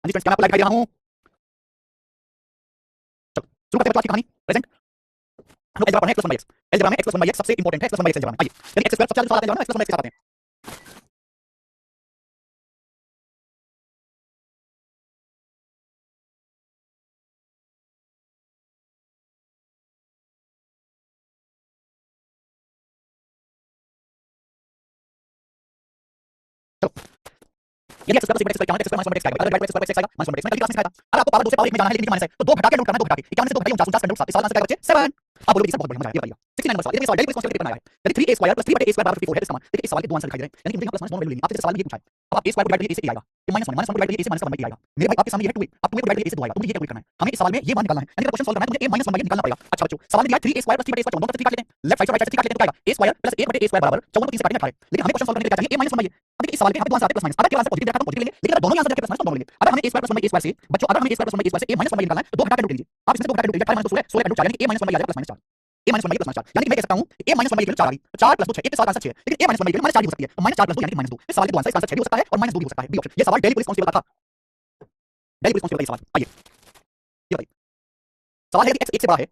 हाँ जी फ्रेंड्स, क्या मैं आपको लाइव दिखाई दे रहा हूँ? चलो शुरू करते हैं बच्चों आज की कहानी। प्रेजेंट हम लोग अलजेब्रा पढ़ रहे हैं, x + 1/x। अलजेब्रा में x + 1/x सबसे इंपॉर्टेंट है, x + 1/x अलजेब्रा में। आइए यानी x स्क्वायर सबसे ज्यादा सवाल आते हैं अलजेब्रा में, x + 1/x के साथ आते हैं। यदि x स्क्वायर क्या है, x स्क्वायर -1/x आएगा। अगर divide by x square -1/x आएगा, -1/x मैंने क्लास में सिखाया था। अगर आपको पावर 2 से पावर 1 में जाना है लेकिन नीचे माइनस है, तो 2 घटा के रूट करना है, 2 घटा के 51 से 2 घटाइए 49 49 का रूट 7। इस सवाल का आंसर क्या बच्चे 7। आप बोलोगे सर बहुत बढ़िया, मजा आया, ये बताइए 69 नंबर सवाल। ये सवाल डेली क्वेश्चन पेपर में आया है। यदि 3a² + 3/a² = 54 है, इसका मान देखिए इस सवाल के दो आंसर दिखाई दे रहे हैं, यानी कि मुझे यहाँ प्लस माइनस दोनों वैल्यू लेनी है। आपसे जैसे सवाल में ये पूछा है, अब आप a² को डिवाइड करिए, a से a आएगा, ये -1 -1 को डिवाइड करिए, a से -1/a आएगा। मेरे भाई आपके सामने ये है 2a, अब 2a को डिवाइड करिए, a से 2 आएगा, तो मुझे ये कैलकुलेट करना है। हमें इस सवाल में ये मान निकालना है, यानी कि क्वेश्चन सॉल्व करना है तो मुझे a - 1/a निकालना पड़ेगा। अच्छा बच्चों, सवाल में दिया है 3a² + 3/a², दोनों तरफ 3 काट लेते हैं, लेफ्ट साइड और राइट साइड 3 काट लेते हैं, तो क्या आएगा a² + 1/a² बराबर 54 को 3 से काटेंगे 18। लेकिन हमें क्वेश्चन सॉल्व करने के लिए क्या चाहिए, a - 1/a। अब देखिए इस सवाल में यहाँ पे दो आंसर आते हैं प्लस माइनस। अगर केवल आंसर पॉजिटिव दिया था तो पॉजिटिव लेंगे, लेकिन अगर दोनों ही आंसर दिया प्लस माइनस तो दोनों लेंगे। अगर हमें a² + 1/a² से बच्चों, अगर हमें a² + 1/a² से a - 1/a निकालना है तो 2 घटा के रूट लीजिए। आप इसमें से 2 घटा के रूट लीजिए, 4 - 16 का रूट 4, यानी कि a - 1/a आ जाएगा plus minus 4। a - 1/a plus minus 4, यानी कि मैं कह सकता हूँ a - 1/a 4 आ गई, तो 4 + 2 6, एक के साथ आंसर 6 है, लेकिन a - 1/a के लिए -4 भी हो सकती है, तो -4 + 2 यानी कि -2। इस सवाल के दो आंसर, इसका आंसर 6 भी हो सकता है और -2 भी हो सकता है, बी ऑप्शन। ये सवाल डेली पुलिस कांस्टेबल का था, डेली पुलिस कांस्टेबल का सवाल। आइए ये बताइए, सवाल है कि x 1 से बड़ा है,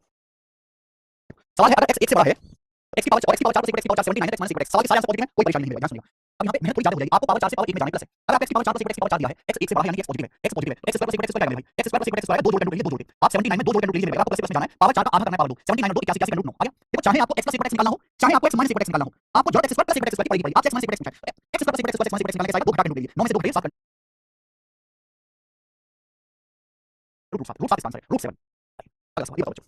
सवाल है अगर x 1 से बड़ा है, x की पावर 4 + 1/x की पावर 4 79 है, x - 1/x। सवाल के सारे आंसर पॉजिटिव हैं, कोई परेशानी नहीं है, ध्यान सुनिएगा। अब यहाँ पे मेहनत थोड़ी ज्यादा हो जाएगी, आपको पावर 4 से पावर 1 में जाना है, प्लस है। अगर आप x की पावर 4 + 1/x की पावर 4 दिया है, x 1 से बड़ा है यानी कि x पॉजिटिव है, x पॉजिटिव है, x² + 1/x क्या है मेरे भाई, x² + 1/x है, 2 जोड़ के रूट लीजिए, 2 जोड़ के। आप 79 में 2 जोड़ के रूट लीजिए, आपको प्लस में जाना है, पावर 4 का आधा करना है पावर 2, 79 और 2 81 का रूट 9 आ गया। देखो चाहे आपको x + 1/x निकालना हो, चाहे आपको x - 1/x निकालना हो, आपको जरूरत x² + 1/x की पड़ेगी। आपसे x - 1/x पूछा है, x² + 1/x निकालने के लिए 2 घटा के रूट लीजिए, 9 में से 2 घटाइए 7 रूट 7 इसका आंसर है, रूट 7। अगला सवाल ये बताओ बच्चों,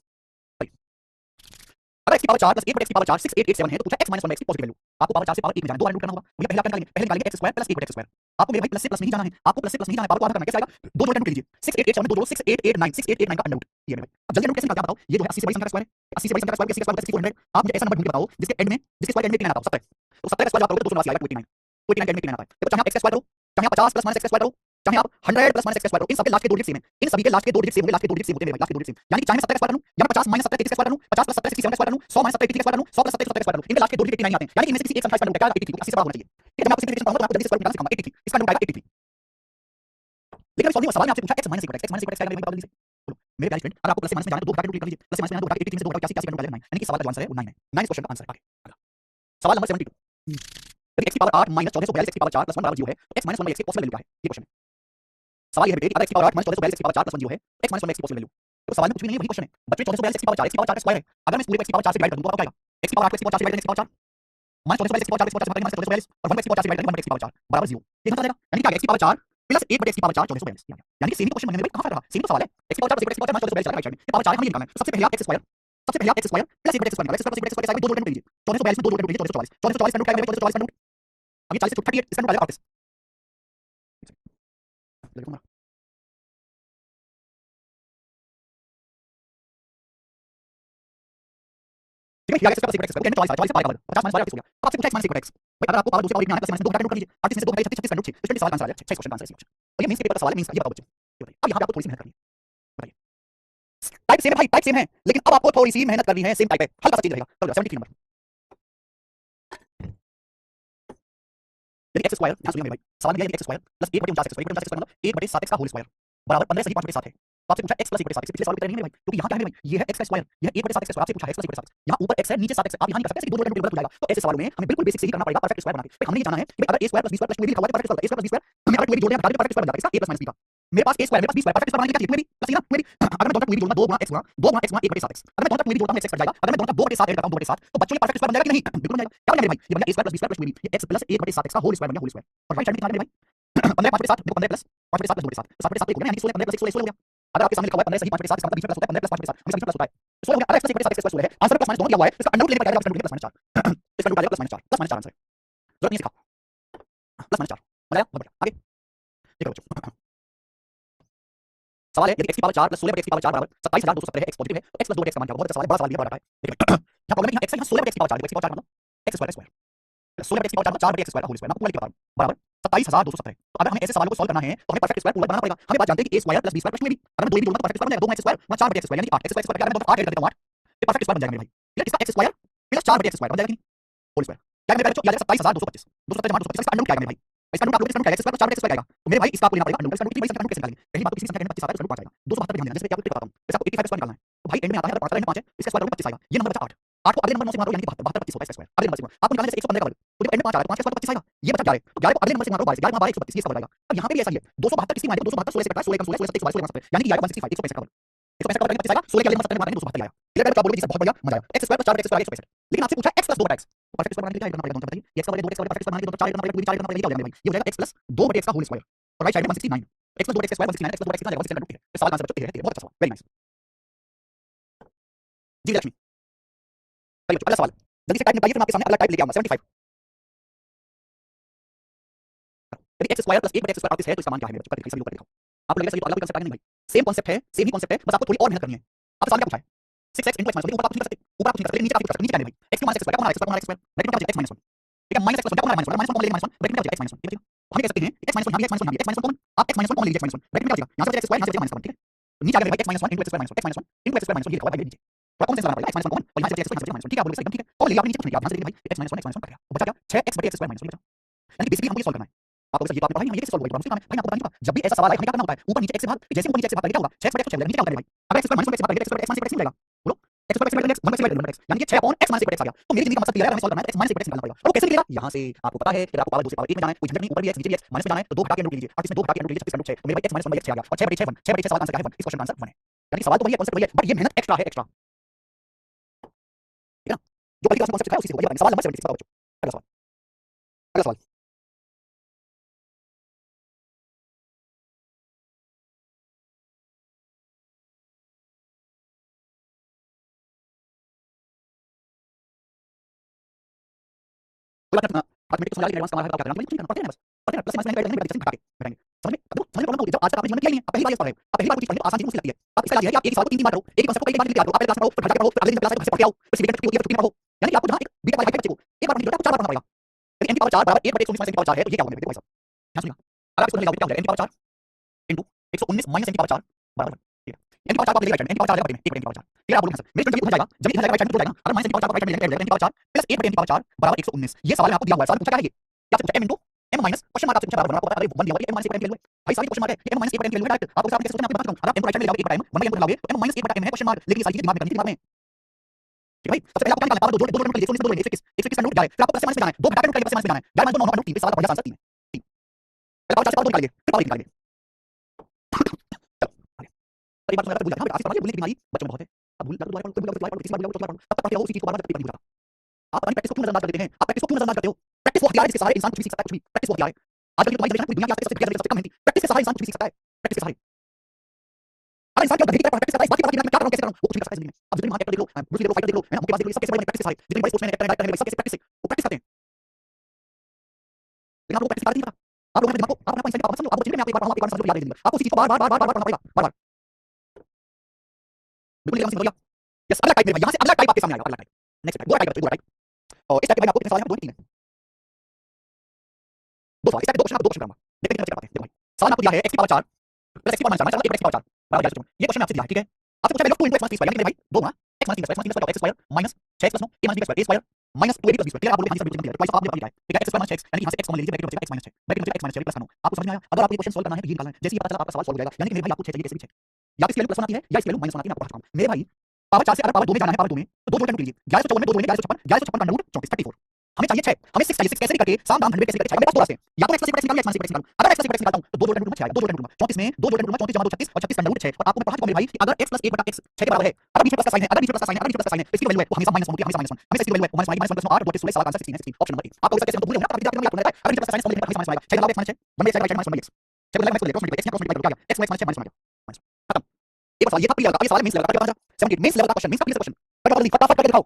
अगर x की पावर 4 + 1/x की पावर 4 6887 है, तो पूछा x - 1/x की पॉजिटिव वैल्यू। आपको पावर 4 से पावर 1 में जाना है, 2 बार रूट करना होगा। मुझे पहले आप क्या निकालेंगे, पहले निकालेंगे x² + 1/x²। आपको मेरे भाई प्लस से प्लस नहीं जाना है, आपको प्लस से प्लस नहीं जाना है, पावर को आधा करना है। कैसे आएगा, 2 जोड़ के रूट लीजिए, 6887 में 2 जोड़ो 6889, 6889 का अंडर रूट। ये मेरे भाई अब जल्दी रूट कैसे निकालते हैं बताओ। ये जो है 80 से बड़ी संख्या का स्क्वायर है, 80 से बड़ी संख्या का स्क्वायर, 80 का स्क्वायर 6400। आप मुझे ऐसा नंबर ढूंढ के बताओ जिसके एंड में, जिसके स्क्वायर एंड में 89 आता हो, 70। तो 70 का स्क्वायर आप करोगे तो 289 आएगा, 289, 289 एंड में 89 आता है। देखो चाहे आप x का स्क्वायर करो, चाहे आप 50 + - x का स्क्वायर करो, चाहे आप 100 + - x का स्क्वायर करो, इन सब के लास्ट के 2 डिजिट सेम है, इन सभी के लास्ट के 2 डिजिट सेम होंगे, लास्ट के 2 डिजिट सेम होते हैं मेरे भाई, लास्ट के 2 डिजिट सेम। यानी चाहे मैं 70 का स्क्वायर करूं या मैं 50 - 70 33 का स्क्वायर करूं, 50 + 70 67 का स्क्वायर करूं, 100 - 70 83 का स्क्वायर करूं, 100 + 70 70 का स्क्वायर करूं, इनके लास्ट के 2 डिजिट 89 आते हैं। यानी इनमें से किसी एक संख्या का स्क्वायर रूट क्या आएगा, 83, 80 से बड़ा होना चाहिए। ठीक है, जब मैं आपको सिंपलीफिकेशन पढ़ाऊंगा तो आपको जल्दी से स्क्वायर रूट निकालना सिखाऊंगा, 83 इसका रूट आएगा 83। लेकिन अभी सॉल्विंग सवाल में आपसे पूछा x - 1/x, x - 1/x क्या है मेरे भाई, जल्दी से बोलो मेरे प्यारे स्टूडेंट। अगर आपको प्लस से माइनस में जाना है तो 2 घटा के रूट कर लीजिए, प्लस से माइनस में जाना है तो 2 घटा के 83 से 2 घटाओ 81 का रूट 9, यानी कि सवाल का जो आंसर है वो 9 है। 9 इस क्वेश्चन का आंसर है। आगे सवाल नंबर 72, यदि x की पावर 8 - 1442 x की पावर 4 + 1 = 0 है, तो x - 1/x की पॉसिबल वैल्यू क्या है, ये क्वेश्चन है। सवाल ये है बेटे, अगर x की पावर 8 - 1442 x की पावर 4 + 1 0 है, x - 1/x की पॉसिबल वैल्यू। तो सवाल में कुछ भी नहीं है, वही क्वेश्चन है बच्चे। 1442 x की पावर 4, x की पावर 4 का स्क्वायर है, अगर मैं इस पूरे को x की पावर 4 से डिवाइड कर दूं तो क्या आएगा, x की पावर 8 को x की पावर 4 से डिवाइड करें, x की पावर 4 -1442 x की पावर 4 x की पावर 4 -1442 और 1 x की पावर 4 से डिवाइड करें 1 x की पावर 4 बराबर 0। ये कहां चला जाएगा, यानी क्या x की पावर 4 प्लस 1/x की पावर 4 1442, यानी कि सेम ही क्वेश्चन बनने में कहां फर्क रहा, सेम तो सवाल है। x की पावर 4 + 1/x की पावर 4 1442 राइट साइड में, ये पावर 4 है, हमें ये निकालना है। सबसे पहले आप x स्क्वायर, सबसे पहले आप x square plus 1/x square निकालें, x square plus 1/x square 2 जोड़ के रूट लीजिए, 1442 में 2 जोड़ के रूट लीजिए, 1444 1444 का रूट क्या आएगा, 1444 का रूट अब ये 40 से 38 इसका रूट आएगा 38। ठीक है, x का 1/x स्क्वायर 40 40 पावर 50 - 12 38 हो गया। अब आपसे पूछा x - 1/x भाई, अगर आपको पावर 2 से पावर 1 में आना है, प्लस माइनस 2 घटा के रूट कर लीजिए, 38 में से 2 घटाइए 36 36 का रूट 6, तो सवाल का आंसर आ जाएगा 6 क्वेश्चन का आंसर है। और ये मेंस के पेपर का सवाल है, मेंस का। ये बताओ बच्चों, ये बताइए, अब यहाँ पे आपको थोड़ी सी मेहनत करनी है, बताइए। टाइप सेम है भाई, टाइप सेम है, लेकिन अब आपको थोड़ी सी मेहनत करनी है, सेम टाइप है, हल्का सा चेंज रहेगा। चलो 73 नंबर, यदि x स्क्वायर, ध्यान सुनिए मेरे भाई, सवाल में दिया है यदि x square plus 1/49 x square, 1/7x का होल स्क्वायर बराबर 15 से 1/7 है, तो आपसे पूछा x प्लस 1/7। पिछले सवाल की तरह नहीं है भाई, क्योंकि यहाँ क्या है मेरे भाई, ये है x का स्क्वायर, यह 1/7x स्क्वायर, आपसे पूछा है x प्लस 1/7। यहाँ ऊपर x है, नीचे 7x है, आप यहाँ नहीं कर सकते, ऐसे 2 जोड़ के रूट जाएगा। तो ऐसे सवालों में हमें बिल्कुल बेसिक से ही करना पड़ेगा, परफेक्ट स्क्वायर बना के। भाई हमने ये जाना है कि अगर a square plus b square plus 2ab लिखा हुआ है perfect square, a square plus b square, हमें अगर 2ab जोड़ने हैं, परफेक्ट स्क्वायर बन जाता है। इसका a प्लस माइनस b का, मेरे पास a स्क्वायर, मेरे पास b स्क्वायर, परफेक्ट स्क्वायर बनाने के लिए चाहिए, तुम्हें भी प्लस ही ना, तुम्हें भी। अगर मैं दोनों तक 2ab जोड़ूंगा, 2 गुणा x गुणा 2 गुणा x गुणा 1/7x, अगर मैं दोनों तक 2ab जोड़ता हूं x कट जाएगा, अगर मैं दोनों तक 2/7 ऐड करता हूं 2/7, तो बच्चों ये परफेक्ट स्क्वायर बन जाएगा कि नहीं, बिल्कुल बन जाएगा। क्या बन जाएगा भाई, ये बन जाएगा a square plus b square plus 2ab, ये x प्लस 1/7x का होल स्क्वायर बन गया, होल स्क्वायर। और राइट साइड में कितना है मेरे भाई, 15 5/7 देखो, 15 प्लस 5/7 प्लस 2/7, 7/7 1 हो गया, यानी कि 16 15 प्लस 16 हो गया। अगर आपके सामने लिखा हुआ है 15 सही 5/7, इसका मतलब बीच में प्लस होता है, 15 प्लस 5/7 हमेशा बीच में प्लस होता है, 16 हो गया। अगर x प्लस 1/7 16 है, आंसर प्लस माइनस दोनों दिया हुआ है, इसका अंडर रूट लेके जाएगा, प्लस माइनस 4 इसका रूट आ जाएगा प्लस माइनस 4 आंसर है। जरूरत नहीं सिखा, प्लस माइनस 4 मजा आया, बहुत बढ़िया। आगे देखो बच्चों, सवाल है यदि x की पावर 4 प्लस 16/x की पावर 4 बराबर 27270 है, x पॉजिटिव है, तो x प्लस 2/x का मान क्या होगा। बहुत अच्छा सवाल है, बड़ा सवाल दिया, बड़ा रखा है। देखिए यहाँ प्रॉब्लम है, यहाँ x है, यहाँ 16/x की पावर 4 है, x की पावर 4 मतलब x स्क्वायर स्क्वायर 16/x की पावर 4 4/x स्क्वायर का होल स्क्वायर, मैं आपको पूरा लिख के बता रहा हूं, बराबर 27270 है। तो अगर हमें ऐसे सवालों को सॉल्व करना है तो हमें परफेक्ट स्क्वायर पूरा बनाना पड़ेगा। हमें बात जानते हैं कि a square plus b square plus 2ab, अगर मैं 2ab जोड़ूंगा तो परफेक्ट स्क्वायर बन जाएगा, 2 स्क्वायर 4/x स्क्वायर यानी 8x स्क्वायर क्या, मैं दोनों 8 ऐड कर देता हूं 8, ये परफेक्ट स्क्वायर बन जाएगा मेरे भाई। ठीक है, इसका x square plus 4/x square बन जाएगा कि नहीं, होल स्क्वायर क्या है मेरे भाई बच्चों, ये आ जाएगा 27225 270 जमा 225 इसका अंडर रूट क्या है मेरे भाई, इसका रूट आप लोग इसका रूट क्या है, x स्क्वायर + 4x स्क्वायर आएगा। तो मेरे भाई इसका आपको लेना पड़ेगा अंडर रूट, इसका रूट की वजह से इसका रूट कैसे निकालेंगे? पहली बात तो किसी संख्या के अंदर 25 आता है, उसका रूट 5 आएगा। 272 पे ध्यान देना, जैसे कि आपको ट्रिक बताता हूं। जैसे आपको 85 का स्क्वायर निकालना है, तो भाई एंड में आता है अगर 5 का 5 है, इसका स्क्वायर रूट 25 आएगा। ये नंबर बचा 8। 8 को अगले नंबर 9 से गुणा करो यानी कि 72, 72 25 होगा इसका स्क्वायर। अगले नंबर से गुणा आपको निकालना है 115 का वर्ग, तो जब एंड में 5 आ रहा है तो 5 का स्क्वायर 25 आएगा। ये बचा 11, तो 11 को अगले नंबर से गुणा करो 22, 11 12 132 ये इसका वर्ग आएगा। अब यहाँ पे भी ऐसा ही है, 272 किसकी माइनस 272 16 से कटा है, 16 1 16 16 22 यानी कि आएगा 165 165 का वर्ग। 165 का वर्ग 25 आएगा, 16 के अगले नंबर से गुणा करेंगे 272 आएगा। क्लियर है? क्या बोलोगे? बहुत बढ़िया, मजा आया। x square + 4x square 165। लेकिन आपसे पूछा x + 2 x, तो परफेक्ट स्क्वायर बनाने के लिए क्या करना पड़ेगा दोनों बताइए? x का वर्ग 2x का वर्ग परफेक्ट स्क्वायर बनाने के लिए दोनों 4 करना पड़ेगा, 4 करना पड़ेगा, ये क्या हो जाएगा भाई? ये हो जाएगा x + 2 x का होल स्क्वायर और राइट साइड में 169। x + 2x square 169, x + 2x कितना आ जाएगा? 169 रूट 3 है। तो सवाल का आंसर बच्चों 13 है, 13 बहुत अच्छा सवाल, वेरी नाइस। जी लक्ष्मी, चलिए बच्चों अगला सवाल जल्दी से टाइप निकालिए, फिर मैं आपके सामने अगला टाइप लेके आऊंगा। 75 यदि x स्क्वायर + 1 x स्क्वायर 38 है तो इसका मान क्या है मेरे बच्चों? कर दिखाइए, सभी लोग कर दिखाओ। आपको लगेगा सही तो अगला कोई कंसेप्ट आएगा नहीं भाई, सेम कांसेप्ट है, सेम ही कांसेप्ट है, बस आपको थोड़ी और मेहनत करनी है। आपसे सवाल क्या पूछा है? 6x * x - 1, ऊपर आप कुछ नहीं कर सकते, ऊपर आप कुछ नहीं कर सकते, नीचे आप कुछ कर सकते। नीचे क्या है भाई? x - x स्क्वायर का x square x square bracket में क्या बचेगा? x - 1 ठीक है, -x + 1 क्या होगा? -1 -1 कॉमन लेंगे, -1 ब्रैकेट में क्या बचेगा? x - 1 ये बचेगा। हम ये कह सकते हैं x - 1 यहाँ भी x - 1 यहाँ भी x - 1 कॉमन, आप x - 1 कॉमन ले लीजिए, x - 1 ब्रैकेट में क्या बचेगा? यहाँ से बचेगा x स्क्वायर, यहाँ से बचेगा -1 ठीक है। तो नीचे आ गया भाई x - 1 * x square -1 x - 1 x - 1 x square - 1 ये लिखा हुआ है भाई नीचे। थोड़ा कॉमन सेंस लगाना पड़ेगा, x - 1 कॉमन और यहाँ से बचेगा x स्क्वायर यहाँ से बचेगा -1 ठीक है, आप बोलोगे सही एकदम ठीक है। कॉमन ले लिया आपने, नीचे कुछ नहीं किया, आप ध्यान से देखिए भाई x - 1 x - 1 कर दिया। बचा क्या? 6x / x स्क्वायर -1 ये बचा। यानी कि बेसिकली हमको ये सॉल्व करना है। आपको सर ये तो आपने पढ़ा ही नहीं, ये कैसे सॉल्व होगा? मुझसे काम है भाई, आपको पता नहीं होगा। जब भी ऐसा सवाल आए हमें क्या करना होता है? ऊपर नीचे x से भाग, जैसे ऊपर नीचे x से भाग करेंगे क्या होगा? 6x / x हो जाएगा, नीचे क्या होता है भाई? अगर x स्क्वायर -1 x भाग करेंगे x स्क्वायर x -1 मिल जाएगा। बोलो x स्क्वायर x -1 1 x -1 यानी कि 6/x - x आ गया। तो मेरी जिंदगी का मकसद ये है, हमें सॉल्व करना है, x - x निकालना पड़ेगा। और वो कैसे निकलेगा? यहाँ से आपको पता है कि आपको पावर 2 से पावर 1 में जाना है, कोई झंझट नहीं, ऊपर भी x नीचे भी x, माइनस में जाना है तो 2 घटा के रूट लीजिए। और इसमें 2 घटा के रूट लीजिए, 36 का रूट 6 तो मेरे भाई x - 1/x 6 आ गया और 6/6 1 6/6 सवाल का आंसर क्या है? 1 इस क्वेश्चन का आंसर 1 है। यानी कि सवाल तो वही है, कांसेप्ट वही है, बट ये मेहनत एक्स्ट्रा है, एक्स्ट्रा ठीक है ना? जो पहली क्लास में कांसेप्ट सिखाया उसी से वही बताएंगे। सवाल नंबर 76 बताओ बच्चों। अगला सवाल, अगला सवाल। कोई बात नहीं, मैथमेटिक्स समझ आ रही है, एडवांस का क्या करना है कुछ नहीं करना, पढ़ते हैं बस, पढ़ते हैं प्लस माइनस लाइन बैठ जैसे घटा के बैठेंगे। समझ में? अब समझ में प्रॉब्लम होगी जब आज तक आपने जीवन में किया ही नहीं है, आप पहली बार ये पढ़ रहे हो, आप पहली बार कोई चीज पढ़ रहे हो, आसान चीज मुझे लगती है। अब इसका इलाज है कि आप एक ही सवाल को 3 बार करो, एक ही कांसेप्ट को एक बार लिख के आओ, आप पहले क्लास में पढ़ो, फिर घर जाके पढ़ो, फिर अगले दिन क्लास में घर से पढ़ के आओ, फिर वीकेंड छुट्टी होती है, छुट्टी में पढ़ो। यानी कि आपको जहां एक बीटा वाला बच्चे को एक बार पढ़ने की जरूरत है, आपको 4 बार पढ़ना पड़ेगा। यदि n की पावर 4 बराबर 1 बटे 119 n की पावर 4 है तो ये क्या होगा मेरे देखो भाई साहब, ध्यान सुनिएगा। अगर आप इसको ले जाओगे क्या हो जाएगा? n की पावर 4 इनटू 119 माइनस n की पावर 4 बराबर 1 ठीक है। n की पावर 4 को आप ले राइट हैंड में, n की पावर 4 आ जाएगा बटे में 1 बटे n की पावर 4 ठीक है। आप बोलोगे सर मेरे स्टूडेंट जब ये जाएगा, जब ये जाएगा राइट हैंड में तो जाएगा, अगर माइनस n की पावर 4 को राइट हैंड में लेंगे n की पावर 4 प्लस 1 बटे n की पावर 4 बराबर 119। ये सवाल में आपको दिया हुआ है, सवाल पूछा क्या है ये? क्या पूछा? m into m minus question mark आपसे पूछा बराबर, आपको पता है 1 दिया हुआ है, m माइनस 1 बटे m भाई साहब क्वेश्चन मार्क है, ये m माइनस 1 बटे m डायरेक्ट आपको सामने कैसे सोचना है, आपको बता चुका हूं। अगर आप m को राइट हैंड में ले जाओगे 1 बटा m 1 बटे m को लगाओगे तो m माइनस 1 बटा m है क्वेश्चन मार्क, लेकिन ये सारी चीजें दिमाग में करनी थी, दिमाग में ठीक है भाई। सबसे पहले आपको क्या निकालना है? पावर दो जोड़ कर लीजिए, 119 दो जोड़ेंगे 121 121 का रूट क्या है? फिर आपको प्लस से माइनस में जाना है, 2 घटा के रूट का प्लस से माइनस में जाना है, जाना तो 9 9 3 पे सवाल का बढ़िया आंसर 3 है 3। पहले पावर 4 से पावर 2 निकालेंगे, फिर पावर 1 निकालेंगे। चलो आगे एक बार सुना भूल जाता है, आगे समझिए, भूलने की बीमारी बच्चों में बहुत है। अब भूल दोबारा पढ़ो, तीसरी बार दोबारा पढ़ो, तब तक पढ़ते रहो उसी चीज को बार-बार करते नहीं भूल जाता। आप अपनी प्रैक्टिस को क्यों नजरअंदाज कर देते हैं? आप प्रैक्टिस को क्यों नजरअंदाज करते हो? प्रैक्टिस वो हथियार है जिसके सहारे इंसान कुछ भी सीख सकता है, कुछ भी प्रैक्टिस वो हथियार है। आजकल की तुम्हारी जनरेशन पूरी दुनिया की आज तक सबसे सबसे कम मेहनती, प्रैक्टिस के सहारे इंसान कुछ भी सीख सकता है, प्रैक्टिस के सहारे। अगर इंसान केवल गधे की तरह प्रैक्टिस करता है, इस बात की पता नहीं मैं क्या करूं कैसे करूं, वो कुछ नहीं कर सकता जिंदगी में। अब जितने एक्टर देख लो, ब्रूस ली देख लो, फाइटर देख लो, है ना, उनके पास देख लो, सबसे बड़े प्रैक्टिस के सहारे, जितने बड़े स्पोर्ट्समैन एक्टर हैं, डायरेक्टर हैं, सब कैसे प्रैक्टिस से वो प्रैक्टिस करते हैं। लेकिन आप लोग प्रैक्टिस करते नहीं पता। आप लोग अपने दिमाग को आप अपना इंसान का समझ लो, आपको जिंदगी में आपको एक बार पढ़ाऊंगा, एक बार समझ लो, याद रहेगी। आपको उसी चीज को बार-बार पढ़ना पड़ेगा, बार-बार। बिल्कुल एकदम समझ गया। यस अगला टाइप मेरे भाई, यहां से अगला टाइप आपके सामने आएगा, अगला टाइप। नेक्स्ट टाइप, दो टाइप। और इस टाइप के भाई आपको कितने सवाल हैं? 2 3 है। दो सवाल, इस टाइप के दो क्वेश्चन आऊंगा। देखते हैं कितने पाते हैं। देखो भाई सवाल आपको दिया है x की पावर 4 प्लस x की पावर -4 1 x की पावर 4 बराबर 4। ये क्वेश्चन आपसे दिया है ठीक है। आपसे पूछा वैल्यू ऑफ 2 x - 3 यानी कि मेरे भाई 2 गुना x - 3 x square minus 6x + 9 a - b square a square minus 2ab + b square. आप बोलोगे हां सर बिल्कुल दिया है, तो आप दिया है ठीक है। x स्क्वायर - 6 यानी यहां से x कॉमन ले लीजिए, ब्रैकेट में बचेगा x - 6 ब्रैकेट में बचेगा x - 6 प्लस 9। आपको समझ में आया? अगर आपको ये क्वेश्चन सॉल्व करना है तो ये निकालना है, जैसे ही पता चला आपका सवाल सॉल्व हो जाएगा। यानी कि मेरे भाई आपको 6 चाहिए कैसे भी 6 या तो इसकी वैल्यू +1 आती है या इसकी वैल्यू -1 आती है, मैं आपको पढ़ा चुका हूं। मेरे भाई पावर 4 से अगर पावर 2 में जाना है, पावर 2 में तो 2 जोड़ के रूट लीजिए, 1154 में 2 जोड़ेंगे 1156 1156 का अंडर रूट 34 34। हमें चाहिए 6, हमें 6 चाहिए, 6 कैसे करके साम दाम 100 कैसे करके 6 मेरे पास 2 रास्ते हैं, या तो x + 6 निकालूं या x - 6 निकालूं। अगर x + 6 निकालता हूं तो 2 जोड़ के रूट में 6 आएगा, 2 जोड़ के रूट में 34 में 2 जोड़ के रूट में 34 जमा 2 36 और 36 का अंडर रूट 6। और आपको मैं पढ़ा चुका हूं मेरे भाई कि अगर x + 1 बटा x 6 के बराबर है, अगर बीच में प्लस का साइन है, अगर बीच में प्लस का साइन है, अगर बीच में प्लस का साइन है, तो इसकी वैल्यू है वो हमेशा -1 होती है, हमेशा -1 हमेशा इसकी वैल्यू है -1 -1 +9 8 2 16 सवाल का आंसर 16 है, 16 ऑप्शन नंबर ए। आपको इसका कैसे मतलब भूल गए ना, तब आपको याद होना है। अगर बीच में प्लस का साइन है हमेशा -1 6 लगाओ x - 6 1 बन गया x - 6 -1 6 बोला x को ले cross multiply x cross multiply करो क्या आ गया x - 6 -1 -1 खत्म। एक बार सवाल ये था प्री लेवल का, ये सवाल मेंस लेवल का, 78 मेंस लेवल का क्वेश्चन, मेंस का प्लीज क्वेश्चन फटाफट करके दिखाओ।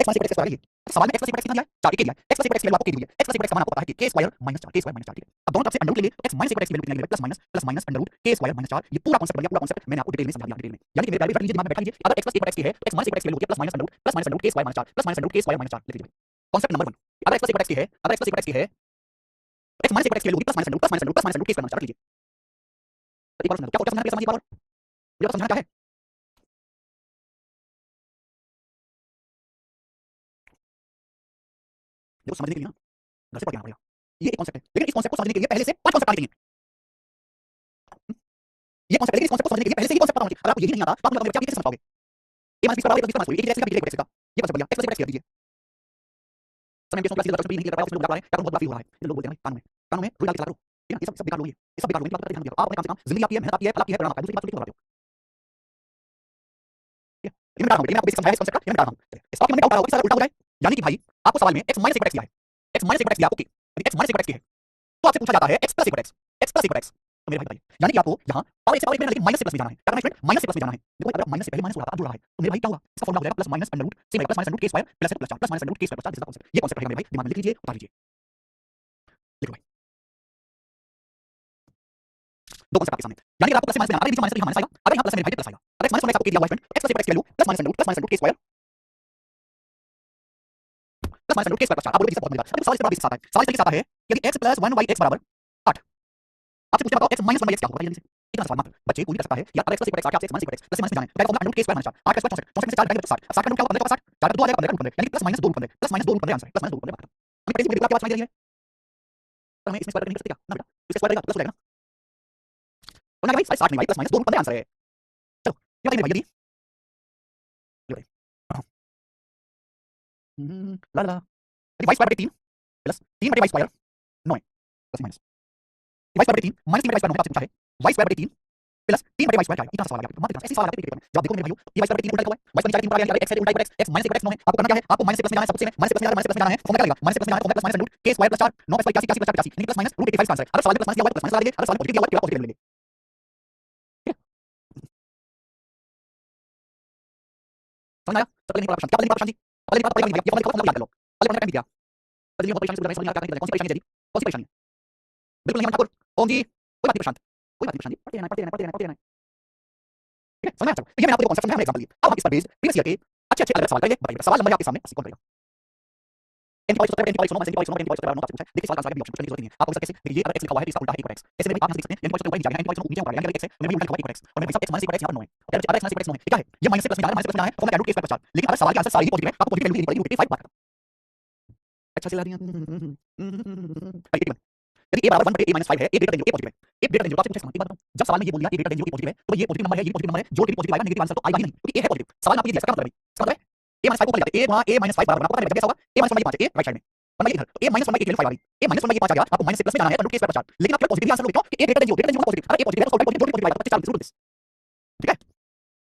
x माइनस x स्क्वायर ये सवाल में x प्लस कितना दिया है 4 के दिया है x प्लस x की वैल्यू आपको के दी है x प्लस x का मान आपको पता है कि k square minus 4 k square minus 4 ठीक है। अब दोनों तरफ से अंडर रूट ले लिए x माइनस x की वैल्यू कितनी है plus minus under root k square minus 4 ये पूरा कांसेप्ट बन गया। पूरा कांसेप्ट मैंने आपको डिटेल में समझा दिया डिटेल में, यानी कि मेरे पहले लीजिए दिमाग में बैठा लीजिए अगर x प्लस x की है तो x माइनस x की वैल्यू होती है plus minus under root k square minus 4 plus minus under root k square minus 4 लिख लीजिए। कांसेप्ट नंबर 1 अगर x प्लस x की है अगर x प्लस x की है x माइनस x की वैल्यू होगी plus minus under root k square minus 4 लिख लीजिए। तो एक बार समझना क्या होता है, समझना है मुझे समझना क्या है। देखो समझने के लिए ना घर से पढ़ के आना पड़ेगा, ये एक कांसेप्ट है लेकिन इस कांसेप्ट को समझने के लिए पहले से 5 कांसेप्ट आने चाहिए। ये कांसेप्ट है लेकिन इस कांसेप्ट को समझने के लिए पहले से ही कांसेप्ट पता होना चाहिए। अगर आपको यही नहीं आता तो आप मुझे बताओगे कैसे समझ पाओगे। ए माइनस बी स्क्वायर बराबर ए प्लस बी स्क्वायर माइनस ये कांसेप्ट बढ़िया x प्लस x दीजिए। समय के क्लास के भी नहीं कर पाया उसमें बुला रहा है क्या बहुत बड़ा फील हो रहा है। ये लोग बोलते हैं कानून में रूल डाल के चला करो, ठीक है। ये सब बेकार लोग ये सब बेकार लोग ध्यान दिया। आप अपने काम से काम जिंदगी आपकी है, मेहनत आपकी है, फल आपकी है, परिणाम आपका है, दूसरी बात क्यों करवाते हो। ठीक है ये मैं बता रहा हूँ, मैंने आपको बेसिक समझाया इस कांसेप्ट का, ये मैं बता रहा हूँ। इस वाक्य में डाउट आ रहा होगा कि सारा उल्टा हो जाए, यानी कि भाई आपको सवाल में x माइनस x दिया है, x माइनस x दिया आपको यदि x माइनस x की है तो आपसे पूछा जाता है x plus x plus x तो मेरे भाई बताइए, यानी कि आपको यहाँ पावर एक से पावर एक में लेकिन माइनस से प्लस में जाना है, क्या करना है स्टूडेंट माइनस से प्लस में जाना है। देखो अगर माइनस से पहले माइनस हो रहा था जुड़ रहा है तो मेरे भाई क्या होगा इसका फॉर्मूला हो जाएगा प्लस माइनस अंडर रूट से plus minus under root k square plus plus 4 plus minus under root k square plus 4 this concept. ये कांसेप्ट रहेगा मेरे भाई दिमाग में लिख लीजिए उतार लीजिए। लिखो भाई दो कांसेप्ट आपके सामने, यानी कि आपको प्लस माइनस में जाना है, बीच में माइनस तो यहाँ माइनस आएगा। अगर यहाँ प्लस है मेरे भाई प्लस आएगा। अगर x माइनस आपको दिया हुआ है स्टूडेंट x प्लस x की वैल्यू plus minus under root k square plus आप बोलोगे बहुत मजेदार। अब सवाल इस तरह आता है, सवाल इस तरीके से आता है यदि x प्लस 1y x बराबर 8 आपसे पूछते बताओ x माइनस 1y x क्या होगा जल्दी से। इतना सवाल मात्र बच्चे कोई कर सकता है या अगर x प्लस x आपसे x माइनस x प्लस जाना है पहले under root k square minus 4 8 का स्क्वायर 64 64 में से 4 घटाएंगे तो 60 60 का रूट क्या होगा 15 60 4 का 2 आ जाएगा 15 यानी plus minus 2 15 plus minus 2 15 answer plus minus 2 15 हमें कैसे मुझे आपकी बात समझ आ रही है तो हमें इसमें स्क्वायर नहीं कर सकते क्या ना बेटा इससे स्क्वायर करेगा प्लस हो जाएगा ना भाई 60 नहीं भाई प्लस माइनस 2 15 आंसर है। चलो ये बताइए भाई यदि ला ला यदि y स्क्वायर बटे 3 प्लस 3 बटे y square 9 plus minus y square बटे 3 माइनस 3 बटे y स्क्वायर 9 आपसे पूछा है y स्क्वायर बटे 3 प्लस 3 बटे y स्क्वायर क्या है। इतना सवाल आ गया मत ऐसे सवाल आते हैं जब देखो मेरे भाइयों ये y स्क्वायर बटे 3 उल्टा लिखा हुआ है y स्क्वायर नीचे 3 उल्टा x है उल्टा x माइनस x 9 है आपको करना क्या है आपको माइनस से प्लस में जाना है सबसे में माइनस से प्लस में जाना है फॉर्मूला क्या लगेगा माइनस से प्लस में जाना है plus minus root k square plus 4 9 plus 85 85 85 plus minus root 85 का आंसर है। अगर सवाल में प्लस माइनस दिया हुआ है प्लस माइनस लगा देंगे, अगर सवाल में पॉजिटिव दिया हुआ है पॉजिटिव लेंगे। समझ आया सब लेने का प्रश्न क्या पता नहीं प्रश्न जी पता नहीं ये फॉर्मूला मतलब याद कर लो पहले फॉर्मूला दिया पहले बहुत परेशानी से समझ आ क्या कौन सी परेशानी है कौन सी परेशानी बिल्कुल नहीं ठाकुर ओम जी कोई बात नहीं प्रशांत कोई बात नहीं प्रशांत पढ़ते रहना ठीक है। समझ आया ये मैंने आपको कांसेप्ट समझाया एग्जांपल दिए। अब हम इस पर बेस्ड प्रीवियस ईयर के अच्छे अच्छे अलग सवाल करेंगे बताइए सवाल नंबर आपके सामने कौन करेगा एन पॉइंट सोचते हैं एन पॉइंट सुनो आपसे पूछा देखिए सवाल का आंसर भी ऑप्शन की जरूरत नहीं है आपको कैसे देखिए ये अगर x लिखा हुआ है तो इसका उल्टा है x ऐसे में आप देख सकते हैं एन पॉइंट ऊपर नीचे आ रहा है एन पॉइंट नीचे ऊपर आ रहा है x है मेरे भी उल्टा लिखा हुआ है x और मेरे सब x माइनस x यहां पर 9 है और x माइनस x 9 है क्या है ये माइनस से प्लस में जाना है माइनस प्लस में जाना है formula root k square plus 4 लेकिन अगर सवाल का आंसर सारी पॉजिटिव है आपको पॉजिटिव वैल्यू देनी पड़ेगी रूट 5 बार अच्छा से ला दिया यदि a बराबर 1 बटे a माइनस 5 है a greater than 0 a positive है a ग्रेटर देन 0 आपसे पूछा एक बात बताओ जब सवाल में ये बोल दिया a greater than 0 a positive है तो ये पॉजिटिव नंबर है ये पॉजिटिव नंबर है जो भी पॉजिटिव आएगा नेगेटिव आंसर तो आएगा ही नहीं क्योंकि a है पॉजिटिव सवाल में आपको ये दिया इसका मतलब है इसका मतलब है a माइनस 5 को ऊपर ले जाते a गुणा a माइनस 5 बराबर आपको पता है कैसा होगा a minus 1 by 5 a right side में मतलब इधर तो a माइनस 1 बाई 1 की वैल्यू 5 आ गई a माइनस 1 बाई 5 आ गया आपको माइनस से प्लस में जाना है रूट k स्क्वायर प्लस 4 लेकिन आप केवल पॉजिटिव आंसर लोगे कि a ग्रेटर देन 0 पॉजिटिव अगर a पॉजिटिव है तो उसका पॉजिटिव जो भी पॉजिटिव आएगा तो 4 जरूर दिस ठीक है।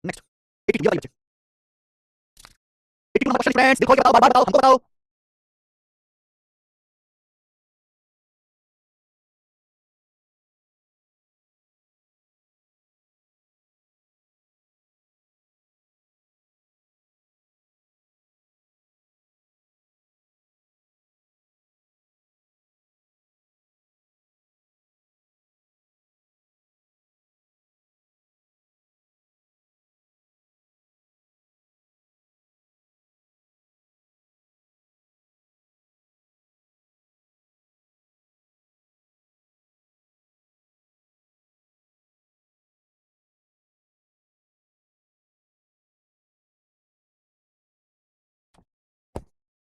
नेक्स्ट 82 बताइए बच्चे 82 नंबर क्वेश्चन फ्रेंड्स देखो बताओ बार-बार बताओ हमको बताओ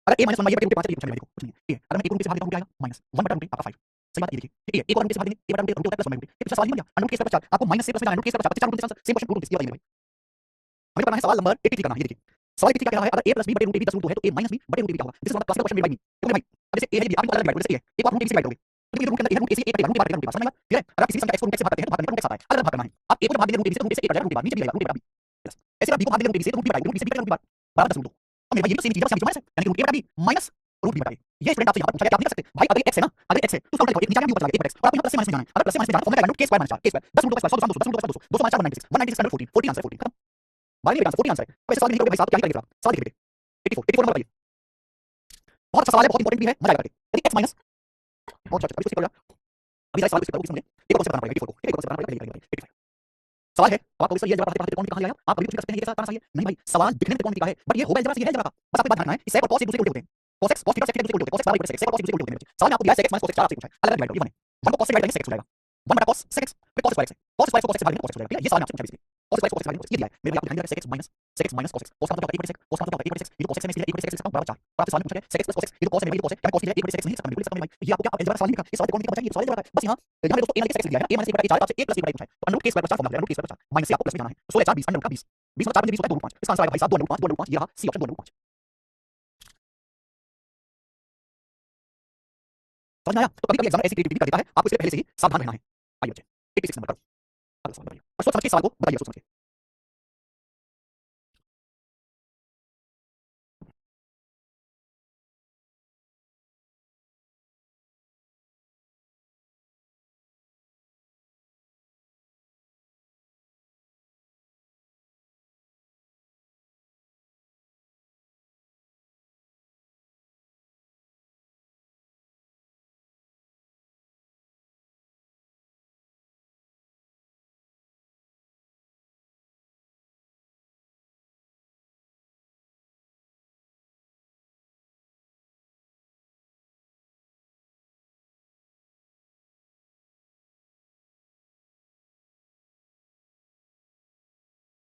अगर a माइनस 1 बाई 5 पूछा मेरे को कुछ नहीं है अगर मैं a को रूट से भाग देता हूँ क्या आएगा माइनस 1 बटा रूट आपका 5 सही बात ये देखिए ठीक है a को रूट से भाग देंगे a बटा रूट होता है प्लस 1 बाई रूट ये पिछला सवाल नहीं बन गया अंडर रूट के स्क्वायर 4 आपको माइनस से प्लस में जाना रूट के square 4 root answer same question root this बताइए भाई हमें करना है सवाल नंबर 83 करना है ये देखिए सवाल 83 क्या कह रहा है अगर a प्लस b बटे रूट a प्लस रूट 2 है तो a माइनस b बटे रूट b क्या होगा this is one of classical question by me तो भाई अब जैसे a है b आप इनको अलग डिवाइड करोगे जैसे a है एक आप रूट a से डिवाइड करोगे तो ये रूट के अंदर a रूट a से a कटेगा रूट के बाद रूट समझ में क्लियर है। अगर आप किसी संख्या x को रूट से भाग करते हैं तो भागने पर रूट x आता है अगर भाग करना है आप a को भाग देंगे रूट a से रूट a से a कटेगा रूट के बाद नीचे भी रहेगा रूट a बटा b ऐसे आप b को भाग देंगे रूट a से रूट b बटा रूट b से b कटेगा रूट के बाद बराबर 10 रूट 2 तो मेरे भाई ये भी सेम चीज है बस माइनस यानी कि रूट a बटा b माइनस रूट b बटा a ये स्टूडेंट आपसे यहां पर पूछा गया आप नहीं कर सकते भाई अगर x है ना अगर x है तो उसका उल्टा लिखो एक नीचे भी ऊपर चला गया 1 x और आपको यहां प्लस से माइनस में जाना है अगर प्लस से माइनस में जाना formula root k square minus 4 k square 10 root 2 square 100 200 200 200 200 4 196 196 का 14 14 आंसर 14 खत्म बाकी आंसर 14 आंसर है वैसे सवाल नहीं करोगे भाई साहब क्या ही करेंगे सवाल देखिए 84 नंबर बताइए। बहुत अच्छा सवाल है, बहुत इंपॉर्टेंट भी है, मजा आएगा करके। यदि x माइनस बहुत अच्छा, अभी इसको अभी सवाल इसको मुझे एक और से बताना पड़ेगा 84 को, एक और से बताना पड़ेगा 85। सवाल है, अब आपको इसका ये जवाब पढ़ते कौन कहां ले आया, आप कभी पूछ सकते हैं ये कैसा बताना चाहिए, नहीं भाई सवाल दिखने में कौन का है, बट ये होगा जरा सा, ये है जरा का, बस आपको बात ध्यान रखना है कि sec और cos एक दूसरे को उल्टे होते हैं, cos x cos theta sec theta दूसरे को उल्टे होते हैं, cos x बराबर sec sec और cos एक दूसरे को उल्टे होते हैं। सवाल में आपको दिया है sec x minus cos x, चार आपसे पूछा है, अलग अलग डिवाइड करो, ये 1 को cos से डिवाइड करेंगे sec x हो जाएगा, 1 बटा cos sec x फिर cos square x, cos square को cos x से भाग देंगे cos x हो जाएगा, ये सवाल में आपसे पूछा है, cos square cos x भाग देंगे, ये दिया है मेरे आपको ध्यान दिया है sec x minus cos x, cos का मतलब 1/sec, cos का मतलब 1/sec, ये जो cos x है इसलिए 1/sec लिख सकता हूं बराबर 4, और आपसे सवाल में पूछा है sec x plus cos x, ये जो cos है ये जो cos है, क्या मैं cos थीटा 1/sec नहीं लिख सकता, बिल्कुल लिख सकता हूं भाई, ये आपको क्या अलजेब्रा सवाल नहीं लिखा, ये सवाल कौन लिखा बच्चा, ये सवाल अलजेब्रा का, बस यहां मेरे दोस्तों a माइनस x लिखा है ना, a माइनस 1/a आपसे 1 plus 1/a पूछा है, तो under root k square plus 4 formula है, under root k square plus 4 minus से आपको प्लस में जाना है, 16 4 20 अंडर रूट का 20 20 में 4 20 होता है 2 रूट 5, इसका आंसर आएगा भाई साहब 2 रूट 5 ये रहा सी ऑप्शन 2 रूट 5। समझ में आया, तो कभी कभी एग्जाम ऐसी क्रिएटिविटी कर देता है, आपको इसलिए पहले से ही सावधान रहना है। आइए बच्चे 86 नंबर करो, अगला सवाल बताइए और सोच समझ के सवाल को बताइए, सोच समझ के।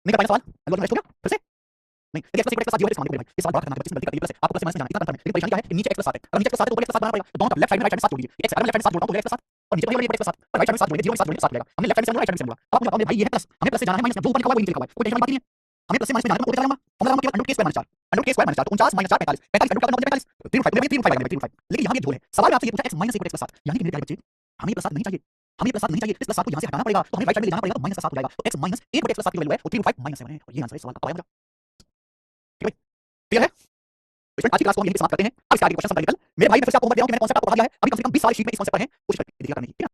नहीं कर पाए सवाल, अगला नेक्स्ट हो गया फिर से नहीं, यदि x plus 1 x plus 7 दिया है तो इस सवाल बात करना है, बच्चे गलती कर दी प्लस है, आपको प्लस माइनस में जाना है, इतना कंफर्म है, लेकिन परेशानी क्या है कि नीचे x plus 7 है, अगर नीचे x plus 7 है तो ऊपर x plus 7 बनाना पड़ेगा, तो दोनों लेफ्ट साइड में राइट साइड में 7 जोड़ दीजिए, x अगर मैं लेफ्ट साइड में 7 जोड़ता हूं तो x plus 7 और नीचे बनेगा x plus 7 पर राइट साइड में 7 जोड़ेंगे 0 में 7 जोड़ेंगे 7 मिलेगा, हमने लेफ्ट साइड में 7 जोड़ा राइट साइड में 7 जोड़ा, अब आप मुझे बताओ भाई ये है प्लस, हमें प्लस से जाना है माइनस में, जो ऊपर लिखा हुआ है वही नीचे लिखा हुआ है, कोई टेंशन वाली बात नहीं है, हमें प्लस से माइनस में जाना है, मैं ऊपर चला जाऊंगा, फॉर्मूला लगाऊंगा केवल under k square minus 4 under k square minus 4 तो 49 माइनस 4 45 45 अंडर का 45 3 5 लेकिन यहां ये झोल है, सवाल में आपसे ये पूछा x माइनस 1 x plus 7 यानी कि मेरे प्यारे बच्चे हमें प्लस 7 नहीं चाहिए, हमें प्लस 7 नहीं चाहिए, इस प्लस 7 को यहां से हटाना पड़ेगा, तो हमें राइट साइड में ले जाना पड़ेगा, तो माइनस 7 हो जाएगा, तो x माइनस 1 बटे x plus 7 की वैल्यू है वो 3 5 माइनस 7 है, और ये आंसर है सवाल का, आया मजा ठीक है, क्लियर है। आज की क्लास को हम यहीं पे समाप्त करते हैं, अब इसके आगे क्वेश्चन सब कल मेरे भाई ने फिर से आपको होमवर्क दे रहा हूं कि मैंने कॉन्सेप्ट आपको पढ़ा दिया है, अभी कम से कम 20 साल शीट में इस कॉन्सेप्ट पर हैं, कोशिश करके देखिएगा करने की, ठीक है।